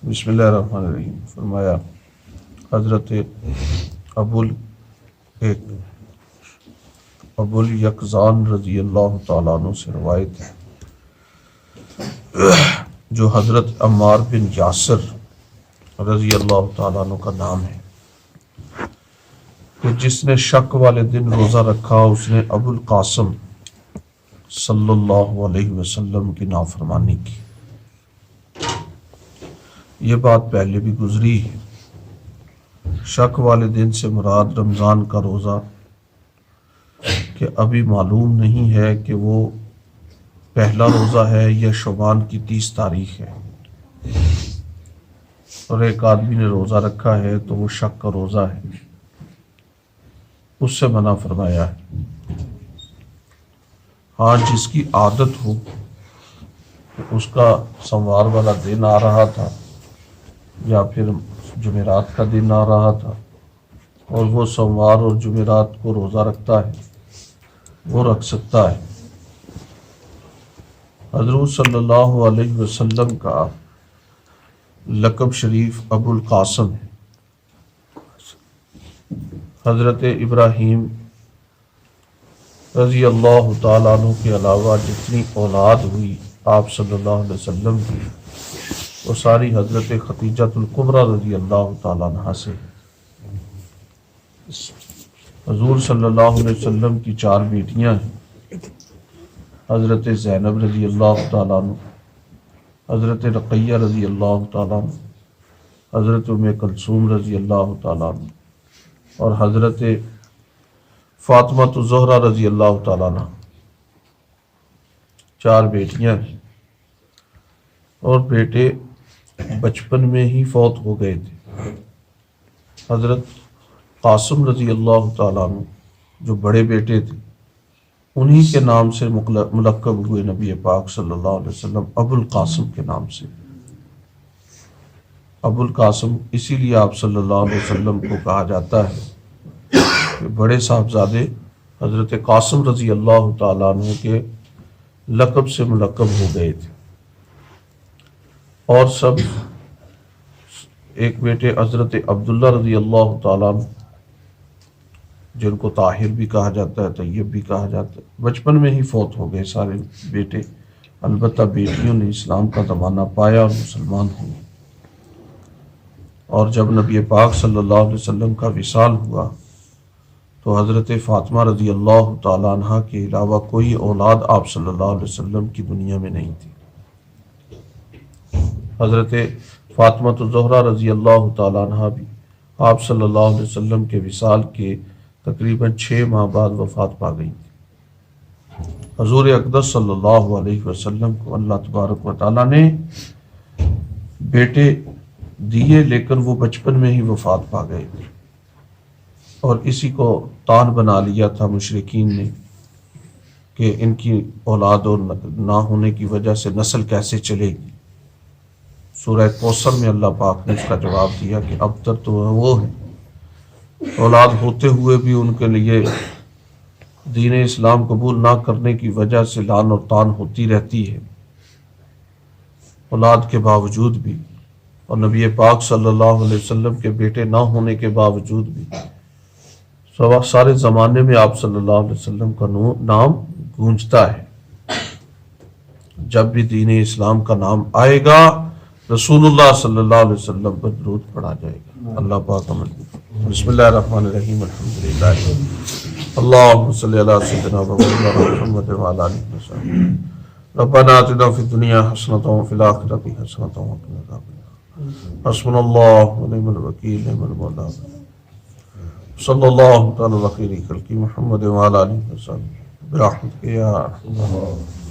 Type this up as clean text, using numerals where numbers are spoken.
بسم اللہ الرحمن الرحیم۔ فرمایا حضرت ابولیقظان رضی اللہ تعالیٰ عنہ سے روایت ہے، جو حضرت عمار بن یاسر رضی اللہ تعالیٰ عنہ کا نام ہے، کہ جس نے شک والے دن روزہ رکھا اس نے ابو القاسم صلی اللہ علیہ وسلم کی نافرمانی کی۔ یہ بات پہلے بھی گزری ہے۔ شک والے دن سے مراد رمضان کا روزہ کہ ابھی معلوم نہیں ہے کہ وہ پہلا روزہ ہے یا شعبان کی 30 تاریخ ہے، اور ایک آدمی نے روزہ رکھا ہے تو وہ شک کا روزہ ہے، اس سے منع فرمایا ہے۔ ہاں، جس کی عادت ہو، اس کا سوموار والا دن آ رہا تھا یا پھر جمعرات کا دن آ رہا تھا اور وہ سوموار اور جمعرات کو روزہ رکھتا ہے، وہ رکھ سکتا ہے۔ حضرت صلی اللہ علیہ وسلم کا لقب شریف ابو القاسم ہے۔ حضرت ابراہیم رضی اللہ تعالیٰ عنہ کے علاوہ جتنی اولاد ہوئی آپ صلی اللہ علیہ وسلم کی، وہ ساری حضرت خدیجہ الکبریٰ رضی اللہ تعالیٰ عنہ سے۔ حضور صلی اللہ علیہ وسلم کی 4 بیٹیاں ہیں، حضرت زینب رضی اللہ تعالیٰ عنہ، حضرت رقیہ رضی اللہ تعالیٰ عنہ، حضرت ام کلثوم رضی اللہ تعالیٰ عنہ، اور حضرت فاطمہ الزہرا رضی اللہ تعالیٰ عنہ۔ 4 بیٹیاں ہیں، اور بیٹے بچپن میں ہی فوت ہو گئے تھے۔ حضرت قاسم رضی اللہ تعالیٰ عنہ جو بڑے بیٹے تھے، انہی کے نام سے ملقب ہوئے نبی پاک صلی اللہ علیہ وسلم ابو القاسم کے نام سے۔ ابو القاسم اسی لیے آپ صلی اللہ علیہ وسلم کو کہا جاتا ہے کہ بڑے صاحبزادے حضرت قاسم رضی اللہ تعالیٰ عنہ کے لقب سے ملقب ہو گئے تھے۔ اور سب ایک بیٹے حضرت عبداللہ رضی اللہ تعالیٰ عنہ، جن کو طاہر بھی کہا جاتا ہے، طیب بھی کہا جاتا ہے، بچپن میں ہی فوت ہو گئے سارے بیٹے۔ البتہ بیٹیوں نے اسلام کا زمانہ پایا اور مسلمان ہوئے، اور جب نبی پاک صلی اللہ علیہ وسلم کا وصال ہوا تو حضرت فاطمہ رضی اللہ تعالیٰ عنہ کے علاوہ کوئی اولاد آپ صلی اللہ علیہ وسلم کی دنیا میں نہیں تھی۔ حضرت فاطمہ الزہرا رضی اللہ تعالیٰ عنہ بھی آپ صلی اللہ علیہ وسلم کے وصال کے تقریباً 6 ماہ بعد وفات پا گئی تھی۔ حضور اقدس صلی اللہ علیہ وسلم کو اللہ تبارک و تعالیٰ نے بیٹے دیے، لیکن وہ بچپن میں ہی وفات پا گئے تھے، اور اسی کو تان بنا لیا تھا مشرکین نے کہ ان کی اولاد اور نہ ہونے کی وجہ سے نسل کیسے چلے گی۔ سورہ کوثر میں اللہ پاک نے اس کا جواب دیا کہ اب تک تو وہ ہیں، اولاد ہوتے ہوئے بھی ان کے لیے دین اسلام قبول نہ کرنے کی وجہ سے لعن اور طعن ہوتی رہتی ہے، اولاد کے باوجود بھی، اور نبی پاک صلی اللہ علیہ وسلم کے بیٹے نہ ہونے کے باوجود بھی سارے زمانے میں آپ صلی اللہ علیہ وسلم کا نام گونجتا ہے۔ جب بھی دین اسلام کا نام آئے گا، رسول اللہ صلی اللہ علیہ وسلم پر درود پڑھا جائے گا۔ اللہ پاک عمل۔ بسم اللہ الرحمن الرحیم۔ الحمدللہ اللہم صلی علی سیدنا محمد وعلی آلہ وصحبہ۔ ربنا آتنا فی الدنیا حسنۃ وفی الآخرۃ حسنۃ وقنا عذاب النار۔ حسبنا اللہ ونعم الوکیل، نعم المولا۔ صلی اللہ تعالی علی خیر خلقہ محمد وعلی آلہ وصحبہ برحمتک یا ارحم الراحمین۔